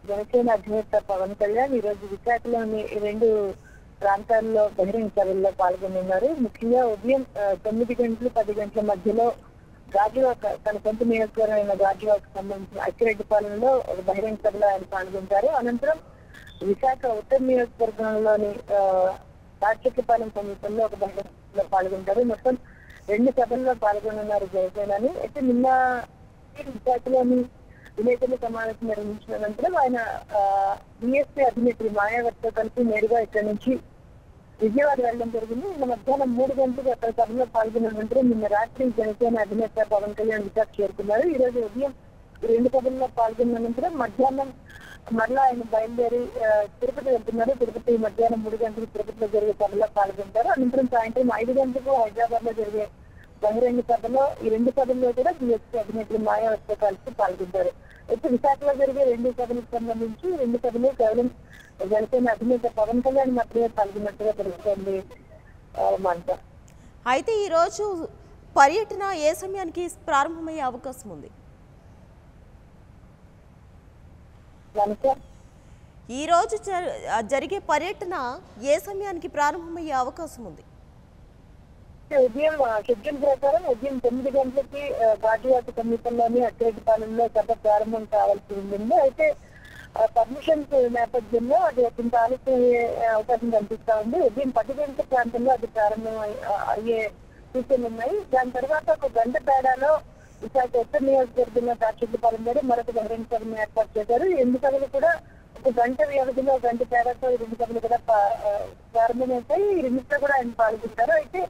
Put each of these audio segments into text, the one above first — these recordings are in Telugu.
జనసేన అధినేత పవన్ కళ్యాణ్ ఈ రోజు విశాఖలోని 2 ప్రాంతాల్లో బహిరంగ సభల్లో పాల్గొనున్నారు. ముఖ్యంగా ఉదయం 9 గంటలు 10 గంటల మధ్యలో గాజువాక తన సొంత నియోజకవర్గమైన గాజువాకు సంబంధించిన అక్కిరెడ్డిపాలెంలో ఒక బహిరంగ సభలో ఆయన పాల్గొంటారు. అనంతరం విశాఖ ఉత్తర నియోజకవర్గంలోని తాటిచెట్లపాలెం సమీపంలో ఒక బహిరంగ సభలో పాల్గొంటారు. మొత్తం 2 సభల్లో పాల్గొనున్నారు జనసేనాని. అయితే నిన్న విశాఖలోని విలేకరుల సమావేశం నిర్వహించిన అనంతరం ఆయన బీఎస్పీ అధినేత్రి మాయావతితో కలిసి నేరుగా ఇక్కడ నుంచి విజయవాడ వెళ్ళడం జరిగింది. నిన్న మధ్యాహ్నం 3 గంటలకు అక్కడ సభలో పాల్గొన్న అనంతరం నిన్న రాత్రి జనసేన అధినేత పవన్ కళ్యాణ్ విశాఖ చేరుకున్నారు. ఈ రోజు ఉదయం 2 సభల్లో పాల్గొన్న అనంతరం మధ్యాహ్నం మరలా ఆయన బయలుదేరి తిరుపతి వెళ్తున్నారు. తిరుపతి మధ్యాహ్నం 3 గంటలకు తిరుపతిలో జరిగే సభలో పాల్గొంటారు. అనంతరం సాయంత్రం 5 గంటలకు హైదరాబాద్ లో జరిగే బహిరంగ సభలో ఈ 2 సభల్లో కూడా బీఎస్పీ అధినేత్రి మాయావతితో కలిసి పాల్గొంటారు. అయితే విశాఖలో జరిగే 2 సభలకు సంబంధించి 2 సభలు కేవలం జనసేన అధినేత పవన్ కళ్యాణ్ మాత్రమే పాల్గొన్నట్టుగా తెలుస్తోంది. అయితే ఈ రోజు పర్యటన ఏ సమయానికి ప్రారంభమయ్యే అవకాశం ఉంది? ఈ రోజు జరిగే పర్యటన ఏ సమయానికి ప్రారంభమయ్యే అవకాశం ఉంది? ఉదయం షెడ్యూల్ ప్రకారం ఉదయం 9 గంటలకి గాజువాక సమీపంలోని అక్కిరెడ్డిపాలెంలో సభ ప్రారంభం కావాల్సి ఉంటుంది. అయితే పర్మిషన్స్ నేపథ్యంలో అది కొంత ఆలస్యం అయ్యే అవకాశం కనిపిస్తా ఉంది. ఉదయం 10 గంటల ప్రాంతంలో అది ప్రారంభం అయ్యే సూచనలు ఉన్నాయి. దాని తర్వాత ఒక గంట తేడాలో విశాఖ ఉత్తర నియోజకవర్గంలో తాటిచెట్లపాలెం దగ్గర మరొక బహిరంగ సభను ఏర్పాటు చేశారు. ఈ 2 సభలు కూడా ఒక గంట వ్యవధిలో గంట తేడాతో ఈ 2 సభలు కూడా ప్రారంభమవుతాయి. ఈ 2 కూడా ఆయన పాల్గొంటారు. అయితే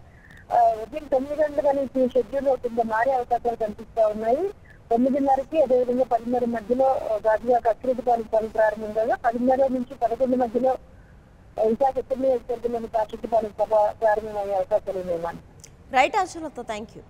ఉదయం 9 గంటల నుంచి షెడ్యూల్ కొంత మారే అవకాశాలు కనిపిస్తా ఉన్నాయి. 9:30కి అదేవిధంగా 10:30 మధ్యలో గాజువాక అక్కిరెడ్డిపాలెం సభ ప్రారంభం కాగా 10:30 నుంచి 11 మధ్యలో విశాఖ ఉత్తర నియోజకవర్గంలోని తాటిచెట్లపాలెం సభ ప్రారంభమయ్యే అవకాశాలు ఉన్నాయి. Right Ashalatha, thank you.